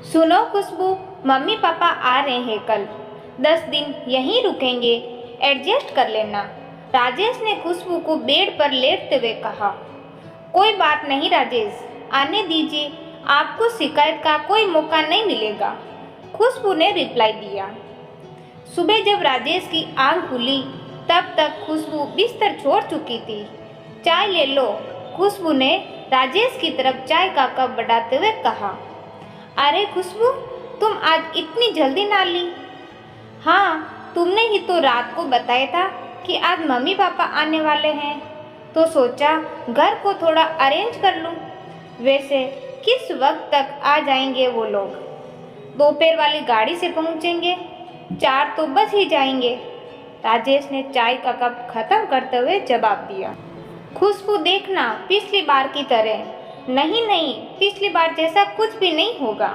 सुनो खुशबू, mummy papa आ रहे हैं कल। 10 दिन यहीं रुकेंगे, एडजस्ट कर लेना। राजेश ने खुशबू को बेड पर लेटते हुए कहा। कोई बात नहीं राजेश, आने दीजिए, आपको शिकायत का कोई मौका नहीं मिलेगा, खुशबू ने रिप्लाई दिया। सुबह जब राजेश की आंख खुली तब तक खुशबू बिस्तर छोड़ चुकी थी। चाय ले लो, खुशबू ने राजेश की तरफ चाय का कप बढ़ाते हुए कहा। अरे खुशबू, तुम आज इतनी जल्दी ना ली? हाँ, तुमने ही तो रात को बताया था कि आज मम्मी पापा आने वाले हैं, तो सोचा घर को थोड़ा अरेंज कर लूँ। वैसे किस वक्त तक आ जाएंगे वो लोग? दोपहर वाली गाड़ी से पहुँचेंगे, 4 तो बज ही जाएंगे, राजेश ने चाय का कप खत्म करते हुए जवाब दिया। खुशबू देखना, पिछली बार की तरह। नहीं नहीं, पिछली बार जैसा कुछ भी नहीं होगा,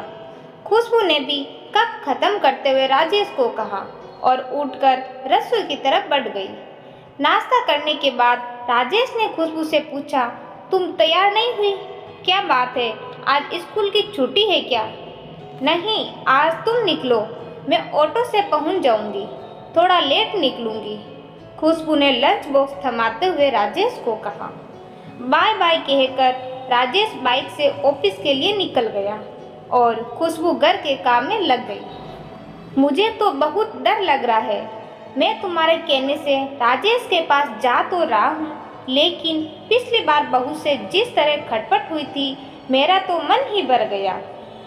खुशबू ने भी कप खत्म करते हुए राजेश को कहा और उठकर रसोई की तरफ बढ़ गई। नाश्ता करने के बाद राजेश ने खुशबू से पूछा, तुम तैयार नहीं हुई? क्या बात है, आज स्कूल की छुट्टी है क्या? नहीं, आज तुम निकलो, मैं ऑटो से पहुंच जाऊंगी, थोड़ा लेट निकलूंगी, खुशबू ने लंच बॉक्स थमाते हुए राजेश को कहा। बाय बाय कहकर राजेश बाइक से ऑफिस के लिए निकल गया और खुशबू घर के काम में लग गई। मुझे तो बहुत डर लग रहा है, मैं तुम्हारे कहने से राजेश के पास जा तो रहा हूँ, लेकिन पिछली बार बहू से जिस तरह खटपट हुई थी, मेरा तो मन ही भर गया।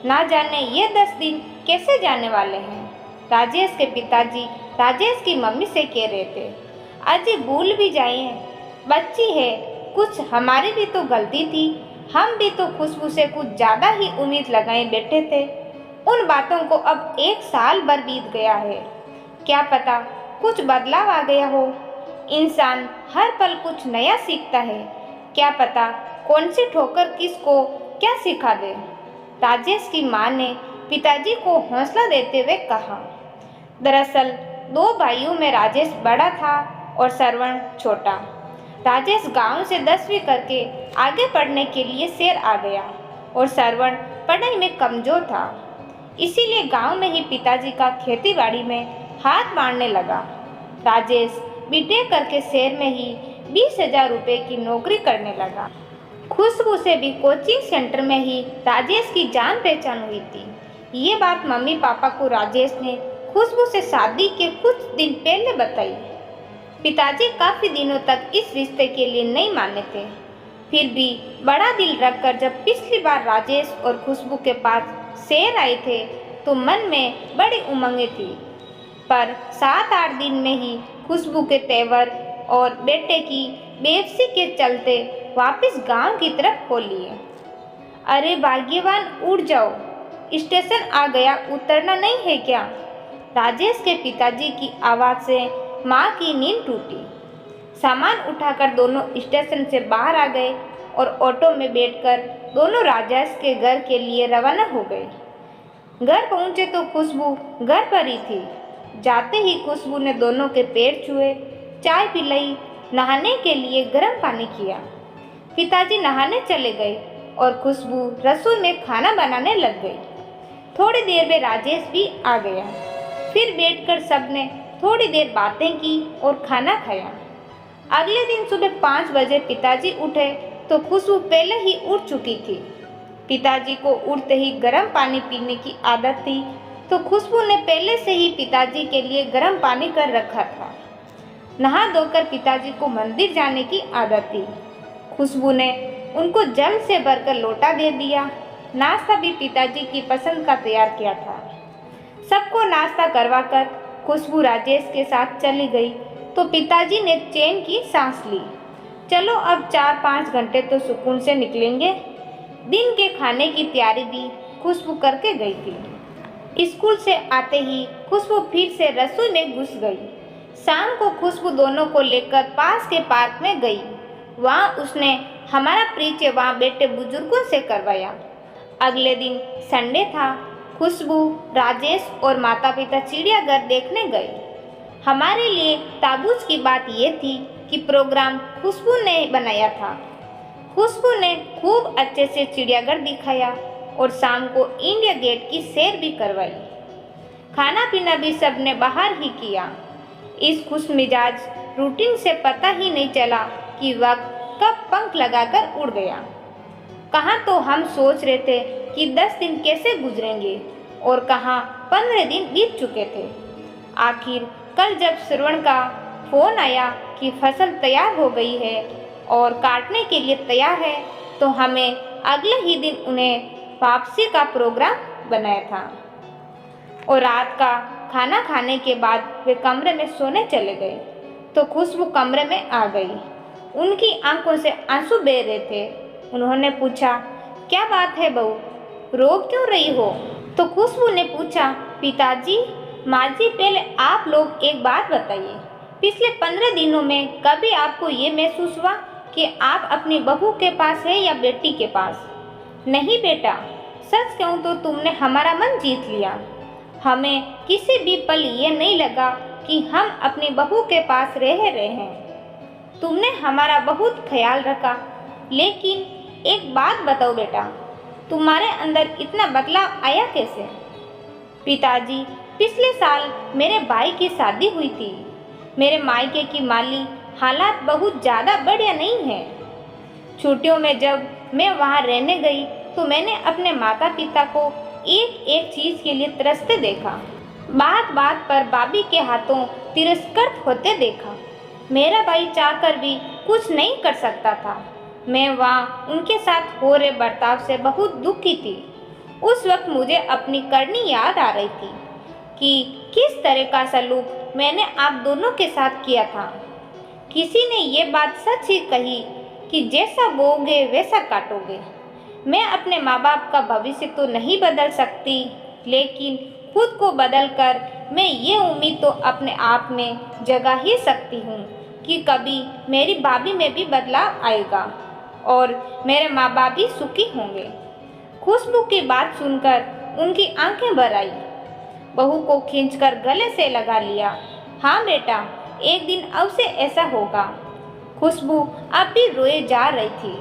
ना जाने ये 10 दिन कैसे जाने वाले हैं, राजेश के पिताजी राजेश की मम्मी से कह रहे थे। अजी भूल भी जाए, बच्ची है, कुछ हमारी भी तो गलती थी, हम भी तो खुशबू से कुछ ज़्यादा ही उम्मीद लगाए बैठे थे। उन बातों को अब 1 साल भर बीत गया है, क्या पता कुछ बदलाव आ गया हो। इंसान हर पल कुछ नया सीखता है, क्या पता कौन सी ठोकर किसको क्या सिखा दे, राजेश की मां ने पिताजी को हौसला देते हुए कहा। दरअसल 2 भाइयों में राजेश बड़ा था और श्रवण छोटा। राजेश गांव से 10वीं करके आगे पढ़ने के लिए शहर आ गया और श्रवण पढ़ाई में कमजोर था, इसीलिए गांव में ही पिताजी का खेतीबाड़ी में हाथ मारने लगा। राजेश बीटेक करके शहर में ही 20,000 रुपये की नौकरी करने लगा। खुशबू से भी कोचिंग सेंटर में ही राजेश की जान पहचान हुई थी। ये बात मम्मी पापा को राजेश ने खुशबू से शादी के कुछ दिन पहले बताई। पिताजी काफ़ी दिनों तक इस रिश्ते के लिए नहीं माने थे, फिर भी बड़ा दिल रखकर जब पिछली बार राजेश और खुशबू के पास शहर आए थे तो मन में बड़ी उमंगें थी, पर 7-8 दिन में ही खुशबू के तेवर और बेटे की बेबसी के चलते वापस गांव की तरफ हो लिए। अरे भाग्यवान, उठ जाओ, स्टेशन आ गया, उतरना नहीं है क्या? राजेश के पिताजी की आवाज़ से माँ की नींद टूटी। सामान उठाकर दोनों स्टेशन से बाहर आ गए और ऑटो में बैठकर दोनों राजेश के घर के लिए रवाना हो गए। घर पहुँचे तो खुशबू घर पर ही थी। जाते ही खुशबू ने दोनों के पैर छुए, चाय पिलाई, नहाने के लिए गर्म पानी किया। पिताजी नहाने चले गए और खुशबू रसोई में खाना बनाने लग गई। थोड़ी देर में राजेश भी आ गया, फिर बैठकर सबने थोड़ी देर बातें की और खाना खाया। अगले दिन सुबह 5 बजे पिताजी उठे तो खुशबू पहले ही उठ चुकी थी। पिताजी को उठते ही गर्म पानी पीने की आदत थी, तो खुशबू ने पहले से ही पिताजी के लिए गर्म पानी कर रखा था। नहा धोकर पिताजी को मंदिर जाने की आदत थी। खुशबू ने उनको जल से भरकर लोटा दे दिया। नाश्ता भी पिताजी की पसंद का तैयार किया था। सबको नाश्ता करवाकर खुशबू राजेश के साथ चली गई तो पिताजी ने चैन की सांस ली। चलो अब 4-5 घंटे तो सुकून से निकलेंगे। दिन के खाने की तैयारी भी खुशबू करके गई थी। स्कूल से आते ही खुशबू फिर से रसोई में घुस गई। शाम को खुशबू दोनों को लेकर पास के पार्क में गई। वहाँ उसने हमारा परिचय वहाँ बैठे बुजुर्गों से करवाया। अगले दिन संडे था। खुशबू, राजेश और माता पिता चिड़ियाघर देखने गए। हमारे लिए ताबूज की बात ये थी कि प्रोग्राम खुशबू ने बनाया था। खुशबू ने खूब अच्छे से चिड़ियाघर दिखाया और शाम को इंडिया गेट की सैर भी करवाई। खाना पीना भी सबने बाहर ही किया। इस खुश मिजाज रूटीन से पता ही नहीं चला कि वक्त कब पंख लगाकर उड़ गया। कहाँ तो हम सोच रहे थे कि 10 दिन कैसे गुजरेंगे और कहाँ 15 दिन बीत चुके थे। आखिर कल जब श्रवण का फोन आया कि फसल तैयार हो गई है और काटने के लिए तैयार है, तो हमें अगले ही दिन उन्हें वापसी का प्रोग्राम बनाया था। और रात का खाना खाने के बाद वे कमरे में सोने चले गए तो खुशबू कमरे में आ गई। उनकी आंखों से आंसू बह रहे थे। उन्होंने पूछा, क्या बात है बहू, रो क्यों रही हो? तो खुशबू ने पूछा, पिताजी, माँ जी, पहले आप लोग एक बात बताइए, पिछले 15 दिनों में कभी आपको ये महसूस हुआ कि आप अपनी बहू के पास है या बेटी के पास? नहीं बेटा, सच कहूँ तो तुमने हमारा मन जीत लिया। हमें किसी भी पल ये नहीं लगा कि हम अपनी बहू के पास रह रहे हैं। तुमने हमारा बहुत ख्याल रखा। लेकिन एक बात बताओ बेटा, तुम्हारे अंदर इतना बदलाव आया कैसे? पिताजी, पिछले साल मेरे भाई की शादी हुई थी। मेरे मायके की माली हालात बहुत ज़्यादा बढ़िया नहीं है। छुट्टियों में जब मैं वहाँ रहने गई तो मैंने अपने माता पिता को एक एक चीज़ के लिए तरसते देखा। बात बात पर भाभी के हाथों तिरस्कृत होते देखा। मेरा भाई चाहकर भी कुछ नहीं कर सकता था। मैं वहाँ उनके साथ हो रहे बर्ताव से बहुत दुखी थी। उस वक्त मुझे अपनी करनी याद आ रही थी कि किस तरह का सलूक मैंने आप दोनों के साथ किया था। किसी ने ये बात सच ही कही कि जैसा बोओगे वैसा काटोगे। मैं अपने माँ बाप का भविष्य तो नहीं बदल सकती, लेकिन खुद को बदलकर मैं ये उम्मीद तो अपने आप में जगा ही सकती हूँ कि कभी मेरी भाभी में भी बदलाव आएगा और मेरे माँ बाप भी सुखी होंगे। खुशबू की बात सुनकर उनकी आंखें भर आई। बहू को खींचकर गले से लगा लिया। हाँ बेटा, एक दिन अवश्य ऐसा होगा। खुशबू अब भी रोए जा रही थी।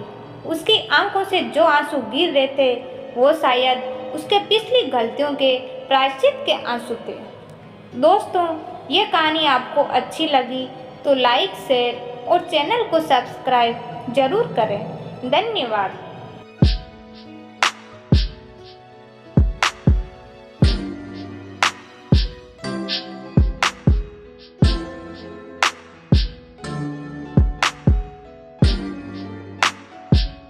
उसकी आंखों से जो आंसू गिर रहे थे वो शायद उसके पिछली गलतियों के प्रायश्चित के आंसू थे। दोस्तों, ये कहानी आपको अच्छी लगी तो लाइक, शेयर और चैनल को सब्सक्राइब जरूर करें। धन्यवाद।